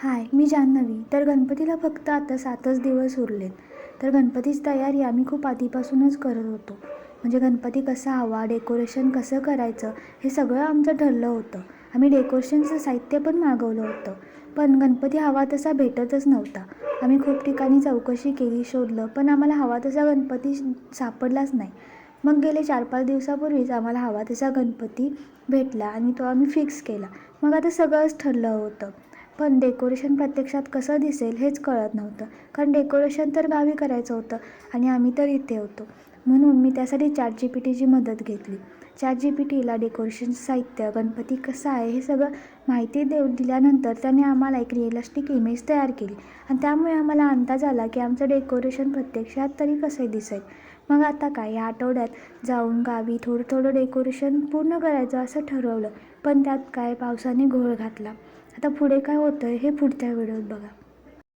हाय, मी जान्हवी. तर गणपतीला फक्त आता 7च दिवस उरलेत. तर गणपतीची तयारी आम्ही खूप आधीपासूनच करत होतो. म्हणजे गणपती कसा हवा, डेकोरेशन कसं करायचं, हे सगळं आमचं ठरलं होतं. आम्ही डेकोरेशनचं साहित्य पण मागवलं होतं. पण गणपती हवा तसा भेटतच नव्हता. आम्ही खूप ठिकाणी चौकशी केली, शोधलं, पण आम्हाला हवा तसा गणपती सापडलाच नाही. मग गेले 4-5 दिवसापूर्वीच आम्हाला हवा तसा गणपती भेटला आणि तो आम्ही फिक्स केला. मग आता सगळंच ठरलं होतं. पण डेकोरेशन प्रत्यक्षात कसं दिसेल हेच कळत नव्हतं. कारण डेकोरेशन तर गावी करायचं होतं आणि आम्ही तर इथे होतो. म्हणून मी त्यासाठी ChatGPTची मदत घेतली. ChatGPTला डेकोरेशनचं साहित्य, गणपती कसा आहे हे सगळं माहिती दिल्यानंतर त्याने आम्हाला एक रिअलिस्टिक इमेज तयार केली आणि त्यामुळे आम्हाला अंदाज आला की आमचं डेकोरेशन प्रत्यक्षात तरी कसं दिसेल. मग आता काय, या आठवड्यात जाऊन गावी थोडं थोडं डेकोरेशन पूर्ण करायचं असं ठरवलं. पण त्यात काय, पावसाने घोळ घातला. आता पुढे काय होतं हे पुढच्या व्हिडिओत बघा.